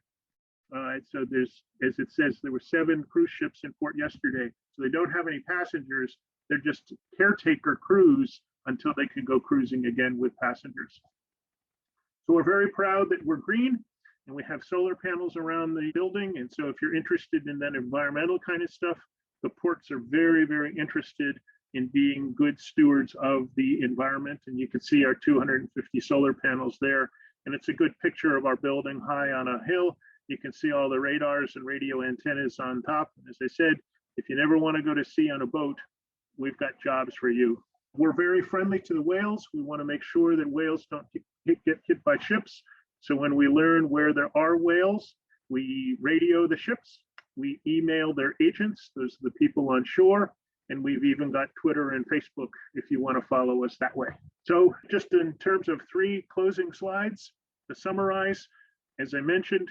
So there's, as it says, there were 7 cruise ships in port yesterday. So they don't have any passengers. They're just caretaker crews until they can go cruising again with passengers. So we're very proud that we're green and we have solar panels around the building. And so if you're interested in that environmental kind of stuff, the ports are very, very interested in being good stewards of the environment. And you can see our 250 solar panels there. And it's a good picture of our building high on a hill. You can see all the radars and radio antennas on top. And as I said, if you never want to go to sea on a boat, we've got jobs for you. We're very friendly to the whales. We want to make sure that whales don't get hit by ships. So when we learn where there are whales, we radio the ships, we email their agents, those are the people on shore, and we've even got Twitter and Facebook if you want to follow us that way. So just in terms of 3 closing slides to summarize, as I mentioned,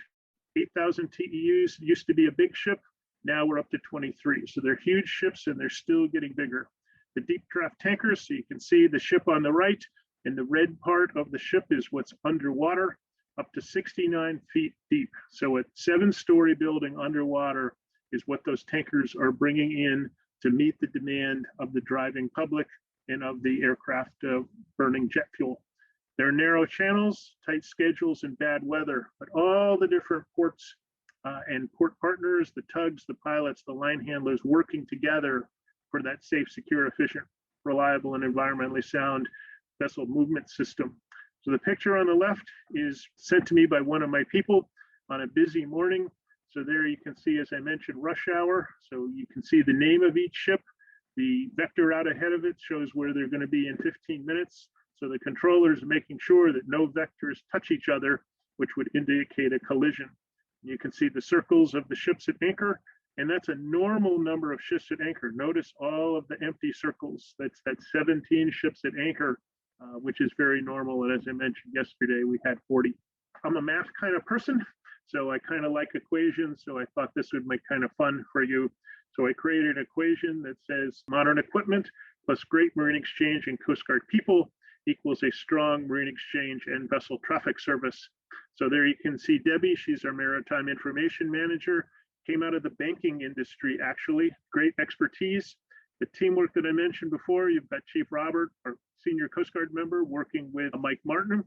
8,000 TEUs used to be a big ship. Now we're up to 23. So they're huge ships and they're still getting bigger. The deep draft tankers, so you can see the ship on the right, and the red part of the ship is what's underwater, up to 69 feet deep. So a 7-story building underwater is what those tankers are bringing in to meet the demand of the driving public and of the aircraft burning jet fuel. There are narrow channels, tight schedules, and bad weather, but all the different ports and port partners, the tugs, the pilots, the line handlers working together for that safe, secure, efficient, reliable, and environmentally sound vessel movement system. So the picture on the left is sent to me by one of my people on a busy morning. So there you can see, as I mentioned, rush hour. So you can see the name of each ship. The vector out ahead of it shows where they're going to be in 15 minutes. So the controllers are making sure that no vectors touch each other, which would indicate a collision. You can see the circles of the ships at anchor, and that's a normal number of ships at anchor. Notice all of the empty circles. That's 17 ships at anchor, which is very normal. And as I mentioned yesterday, we had 40. I'm a math kind of person, so I kind of like equations. So I thought this would make kind of fun for you. So I created an equation that says modern equipment plus great marine exchange and Coast Guard people equals a strong marine exchange and vessel traffic service. So there you can see Debbie, she's our maritime information manager, came out of the banking industry actually, great expertise. The teamwork that I mentioned before, you've got Chief Robert, our senior Coast Guard member, working with Mike Martin.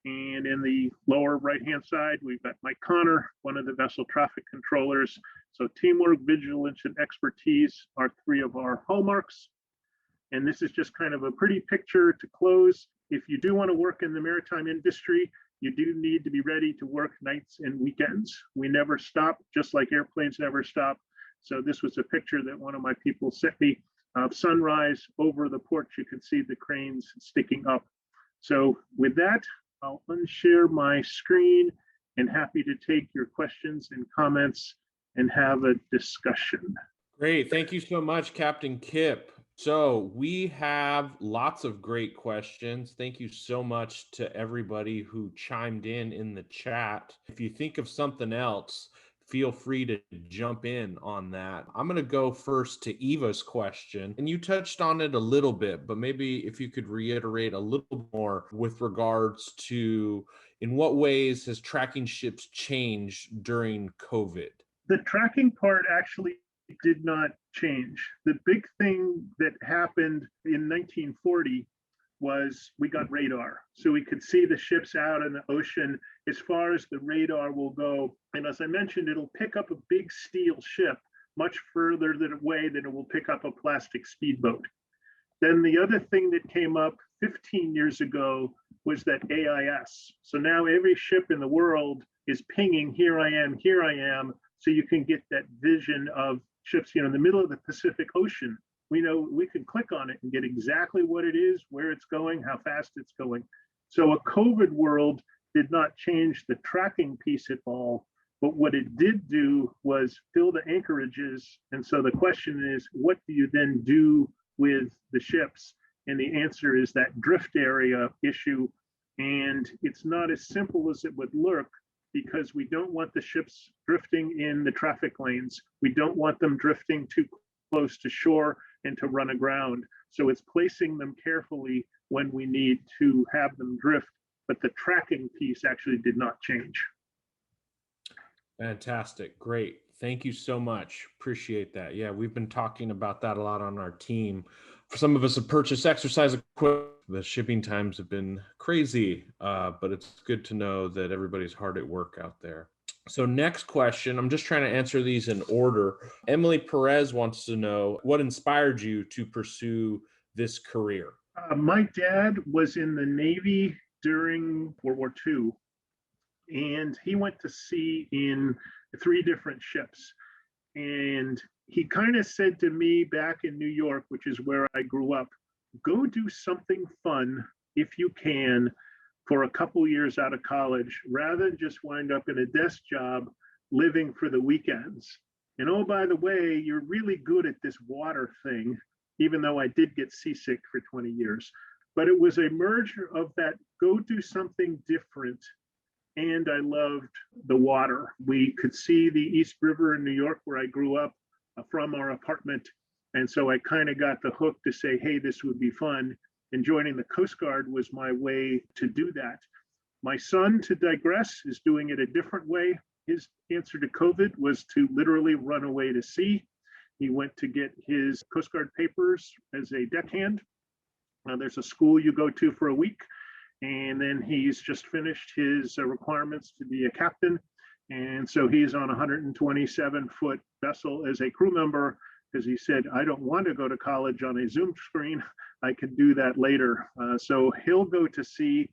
And in the lower right-hand side, we've got Mike Connor, one of the vessel traffic controllers. So teamwork, vigilance, and expertise are 3 of our hallmarks. And this is just kind of a pretty picture to close. If you do want to work in the maritime industry, you do need to be ready to work nights and weekends. We never stop, just like airplanes never stop. So this was a picture that one of my people sent me of sunrise over the port. You can see the cranes sticking up. So with that, I'll unshare my screen and happy to take your questions and comments and have a discussion. Great. Thank you so much, Captain Kip. So we have lots of great questions. Thank you so much to everybody who chimed in the chat. If you think of something else, feel free to jump in on that. I'm going to go first to Eva's question. And you touched on it a little bit, but maybe if you could reiterate a little more with regards to in what ways has tracking ships changed during COVID? The tracking part actually did not change. The big thing that happened in 1940 was we got radar. So we could see the ships out in the ocean as far as the radar will go. And as I mentioned, it'll pick up a big steel ship much further away than it will pick up a plastic speedboat. Then the other thing that came up 15 years ago was that AIS. So now every ship in the world is pinging, here I am, here I am. So you can get that vision of ships, in the middle of the Pacific Ocean. We know we can click on it and get exactly what it is, where it's going, how fast it's going. So a COVID world did not change the tracking piece at all. But what it did do was fill the anchorages. And so the question is, what do you then do with the ships? And the answer is that drift area issue. And it's not as simple as it would look, because we don't want the ships drifting in the traffic lanes. We don't want them drifting too close to shore and to run aground. So it's placing them carefully when we need to have them drift. But the tracking piece actually did not change. Fantastic. Great. Thank you so much. Appreciate that. Yeah, we've been talking about that a lot on our team. For some of us have purchased exercise equipment. The shipping times have been crazy, but it's good to know that everybody's hard at work out there. So next question, I'm just trying to answer these in order. Emily Perez wants to know, what inspired you to pursue this career? My dad was in the Navy during World War II, and he went to sea in 3 different ships. And he kind of said to me back in New York, which is where I grew up, go do something fun if you can for a couple years out of college, rather than just wind up in a desk job living for the weekends. And oh, by the way, you're really good at this water thing, even though I did get seasick for 20 years. But it was a merger of that go do something different, and I loved the water. We could see the East River in New York, where I grew up, from our apartment. And so I kind of got the hook to say, hey, this would be fun. And joining the Coast Guard was my way to do that. My son, to digress, is doing it a different way. His answer to COVID was to literally run away to sea. He went to get his Coast Guard papers as a deckhand. There's a school you go to for a week, and then he's just finished his requirements to be a captain. And so he's on a 127-foot vessel as a crew member, because he said, I don't want to go to college on a Zoom screen. I can do that later. So he'll go to sea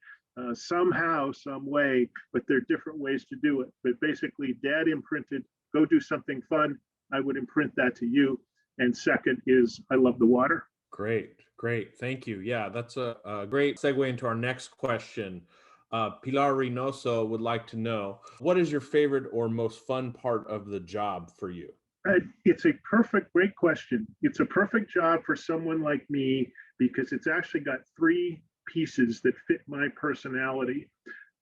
somehow, some way, but there are different ways to do it. But basically, Dad imprinted, go do something fun. I would imprint that to you. And second is, I love the water. Great, great. Thank you. Yeah, that's a great segue into our next question. Pilar Reynoso would like to know, what is your favorite or most fun part of the job for you? It's a great question. It's a perfect job for someone like me, because it's actually got 3 pieces that fit my personality.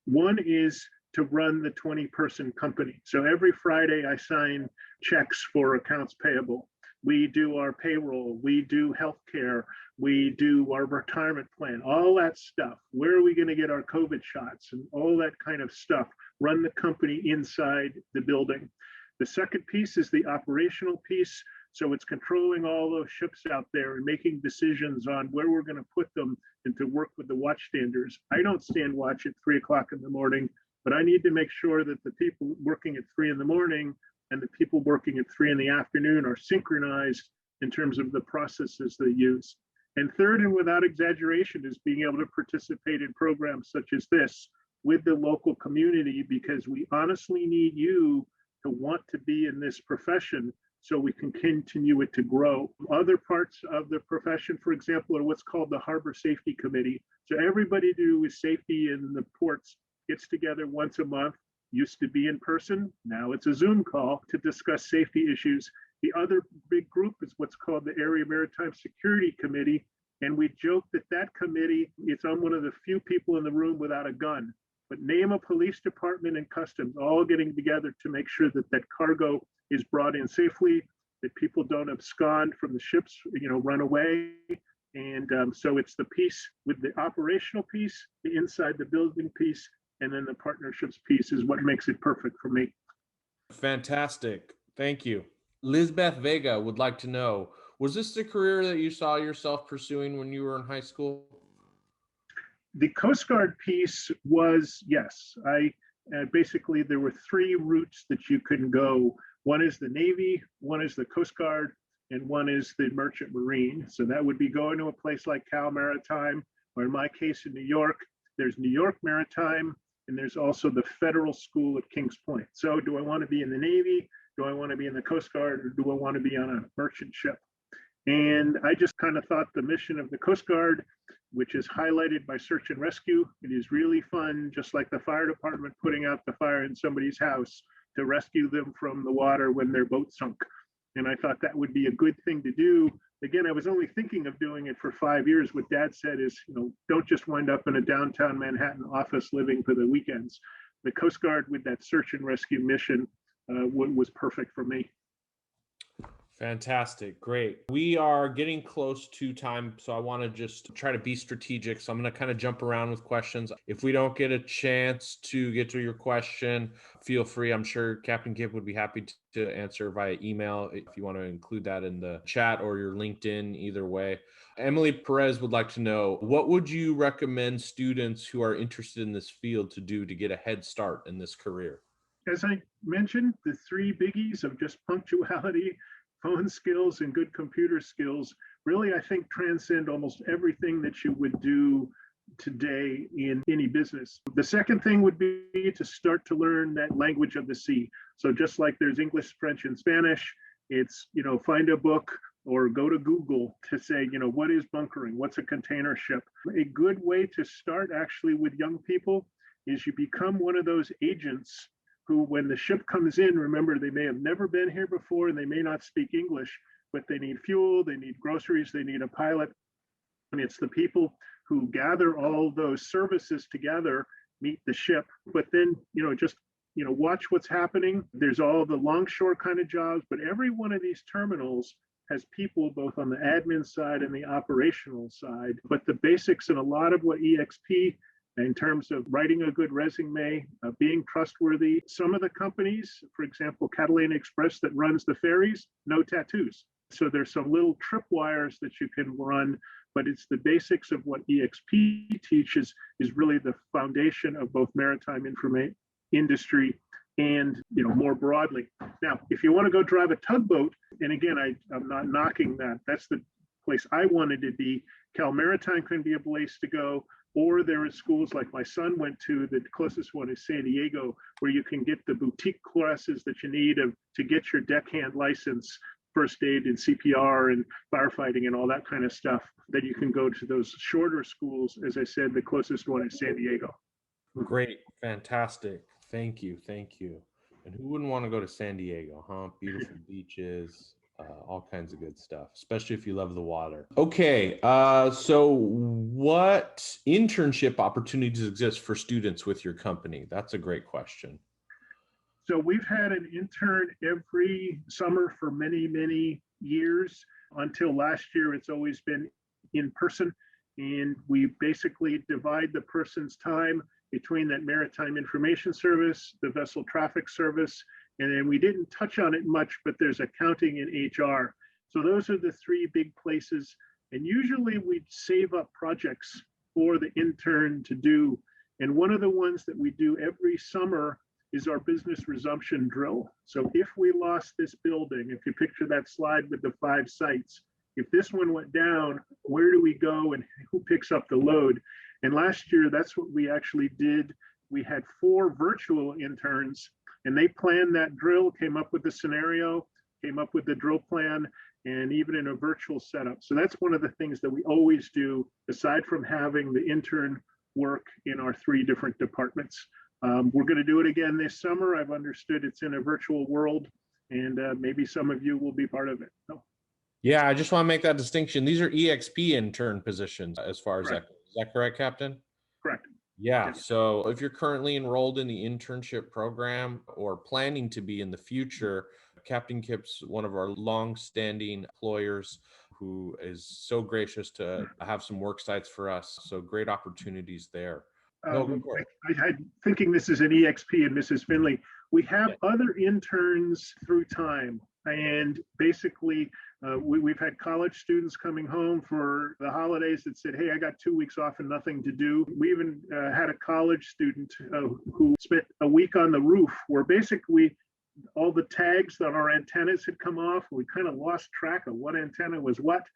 One is to run the 20-person company. So every Friday I sign checks for accounts payable. We do our payroll, we do healthcare, we do our retirement plan, all that stuff. Where are we going to get our COVID shots and all that kind of stuff? Run the company inside the building. The second piece is the operational piece. So it's controlling all those ships out there and making decisions on where we're going to put them and to work with the watchstanders. I don't stand watch at 3 o'clock in the morning, but I need to make sure that the people working at 3 in the morning and the people working at 3 in the afternoon are synchronized in terms of the processes they use. And third, and without exaggeration, is being able to participate in programs such as this with the local community, because we honestly need you to want to be in this profession so we can continue it to grow. Other parts of the profession, for example, are what's called the Harbor Safety Committee. So everybody to do with safety in the ports gets together once a month. Used to be in person, now it's a Zoom call to discuss safety issues. The other big group is what's called the Area Maritime Security Committee. And we joke that that committee, it's on one of the few people in the room without a gun. But name a police department and customs all getting together to make sure that that cargo is brought in safely, that people don't abscond from the ships, run away. And so it's the piece with the operational piece, the inside the building piece, and then the partnerships piece is what makes it perfect for me. Fantastic. Thank you. Lizbeth Vega would like to know, was this the career that you saw yourself pursuing when you were in high school? The Coast Guard piece was, yes. Basically, there were three routes that you can go. One is the Navy, one is the Coast Guard, and one is the Merchant Marine. So that would be going to a place like Cal Maritime, or in my case in New York, there's New York Maritime, and there's also the Federal School at Kings Point. So do I want to be in the Navy? Do I want to be in the Coast Guard, or do I want to be on a merchant ship? And I just kind of thought the mission of the Coast Guard, which is highlighted by search and rescue, it is really fun, just like the fire department putting out the fire in somebody's house to rescue them from the water when their boat sunk. And I thought that would be a good thing to do. Again, I was only thinking of doing it for 5 years. What Dad said is, don't just wind up in a downtown Manhattan office living for the weekends. The Coast Guard with that search and rescue mission was perfect for me. Fantastic. Great. We are getting close to time, so I want to just try to be strategic. So I'm going to kind of jump around with questions. If we don't get a chance to get to your question, feel free. I'm sure Captain Kip would be happy to answer via email if you want to include that in the chat or your LinkedIn, either way. Emily Perez would like to know, what would you recommend students who are interested in this field to do to get a head start in this career? As I mentioned, the three biggies of just punctuality, phone skills, and good computer skills really, I think, transcend almost everything that you would do today in any business. The second thing would be to start to learn that language of the sea. So just like there's English, French, and Spanish, it's, find a book or go to Google to say, what is bunkering? What's a container ship? A good way to start actually with young people is you become one of those agents who, when the ship comes in, remember, they may have never been here before and they may not speak English, but they need fuel, they need groceries, they need a pilot. And it's the people who gather all those services together, meet the ship, but then, watch what's happening. There's all the longshore kind of jobs, but every one of these terminals has people both on the admin side and the operational side. But the basics and a lot of what EXP in terms of writing a good resume, being trustworthy. Some of the companies, for example, Catalina Express that runs the ferries, no tattoos. So there's some little tripwires that you can run, but it's the basics of what EXP teaches is really the foundation of both maritime information industry and more broadly. Now, if you want to go drive a tugboat, and again, I'm not knocking that. That's the place I wanted to be. Cal Maritime can be a place to go. Or there are schools like my son went to, the closest one is San Diego, where you can get the boutique classes that you need to get your deckhand license, first aid and CPR and firefighting and all that kind of stuff. Then you can go to those shorter schools. As I said, the closest one is San Diego. Great. Fantastic. Thank you. Thank you. And who wouldn't want to go to San Diego, huh? Beautiful beaches. All kinds of good stuff, especially if you love the water. Okay, so what internship opportunities exist for students with your company? That's a great question. So we've had an intern every summer for many, many years. Until last year, it's always been in person. And we basically divide the person's time between that Maritime Information Service, the Vessel Traffic Service, and then we didn't touch on it much, but there's accounting and HR. So those are the three big places. And usually we save up projects for the intern to do. And one of the ones that we do every summer is our business resumption drill. So if we lost this building, if you picture that slide with the 5 sites, if this one went down, where do we go and who picks up the load? And last year, that's what we actually did. We had 4 virtual interns and they planned that drill, came up with the scenario, came up with the drill plan, and even in a virtual setup. So that's one of the things that we always do, aside from having the intern work in our 3 different departments. We're going to do it again this summer. I've understood it's in a virtual world. and maybe some of you will be part of it. So, Yeah, I just want to make that distinction. These are EXP intern positions as far as correct, that goes. Is that correct, Captain? correct. Yeah, Yes. so if you're currently enrolled in the internship program or planning to be in the future, Captain Kip's one of our long-standing employers who is so gracious to have some work sites for us. So great opportunities there. No, go for it. I thinking this is an EXP and Mrs. Finley. We have Yeah. other interns through time, and basically, we've had college students coming home for the holidays that said, "Hey, I got 2 weeks off and nothing to do." We even had a college student who spent a week on the roof, where basically all the tags on our antennas had come off. We kind of lost track of what antenna was what.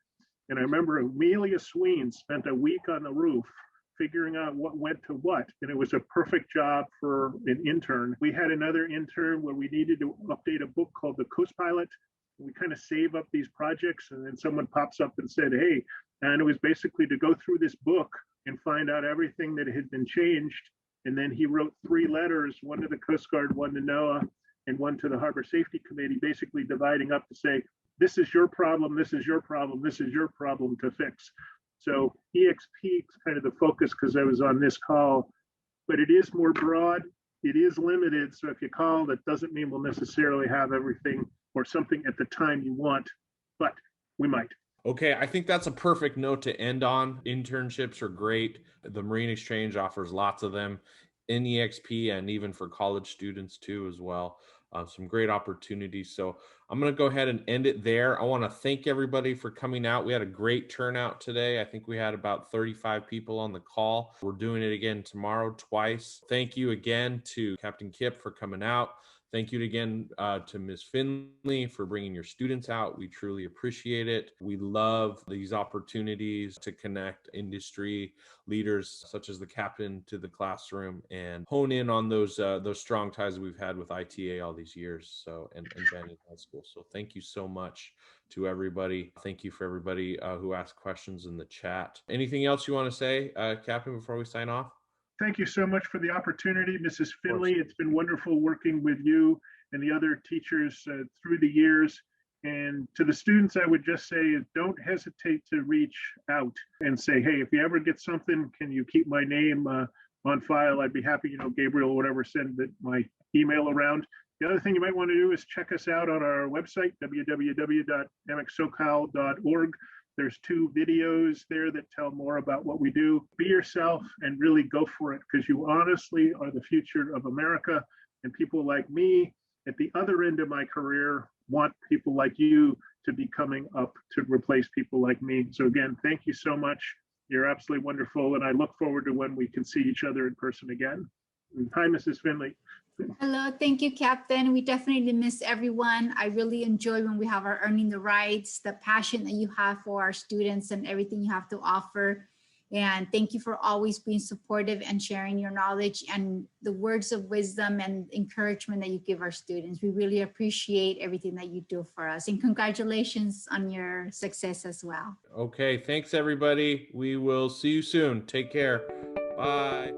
And I remember Amelia Sween spent a week on the roof figuring out what went to what. And it was a perfect job for an intern. We had another intern where we needed to update a book called The Coast Pilot. We kind of save up these projects, and then someone pops up and said, "Hey," and it was basically to go through this book and find out everything that had been changed. And then he wrote 3 letters, one to the Coast Guard, one to NOAA, and one to the Harbor Safety Committee, basically dividing up to say, this is your problem, this is your problem, this is your problem to fix. So EXP is kind of the focus because I was on this call, but it is more broad, it is limited. So if you call, that doesn't mean we'll necessarily have everything or something at the time you want, but we might. Okay, I think that's a perfect note to end on. Internships are great. The Marine Exchange offers lots of them in EXP and even for college students too as well. Some great opportunities. So I'm going to go ahead and end it there. I want to thank everybody for coming out. We had a great turnout today. I think we had about 35 people on the call. We're doing it again tomorrow twice. Thank you again to Captain Kip for coming out. Thank you again to Ms. Finley for bringing your students out. We truly appreciate it. We love these opportunities to connect industry leaders such as the captain to the classroom and hone in on those strong ties that we've had with ITA all these years. So and Banning High School. So thank you so much to everybody. Thank you for everybody who asked questions in the chat. Anything else you want to say, Captain, before we sign off? Thank you so much for the opportunity, Mrs. Finley. It's been wonderful working with you and the other teachers through the years. And to the students, I would just say, don't hesitate to reach out and say, "Hey, if you ever get something, can you keep my name on file?" I'd be happy, Gabriel or whatever, send my email around. The other thing you might want to do is check us out on our website, www.mxsocal.org. There's 2 videos there that tell more about what we do. Be yourself and really go for it, because you honestly are the future of America. And people like me at the other end of my career want people like you to be coming up to replace people like me. So again, thank you so much. You're absolutely wonderful. And I look forward to when we can see each other in person again. And hi, Mrs. Finley. Hello, thank you, Captain. We definitely miss everyone. I really enjoy when we have our Earning the Rights, the passion that you have for our students and everything you have to offer. And thank you for always being supportive and sharing your knowledge and the words of wisdom and encouragement that you give our students. We really appreciate everything that you do for us. And congratulations on your success as well. Okay, thanks everybody. We will see you soon. Take care. Bye.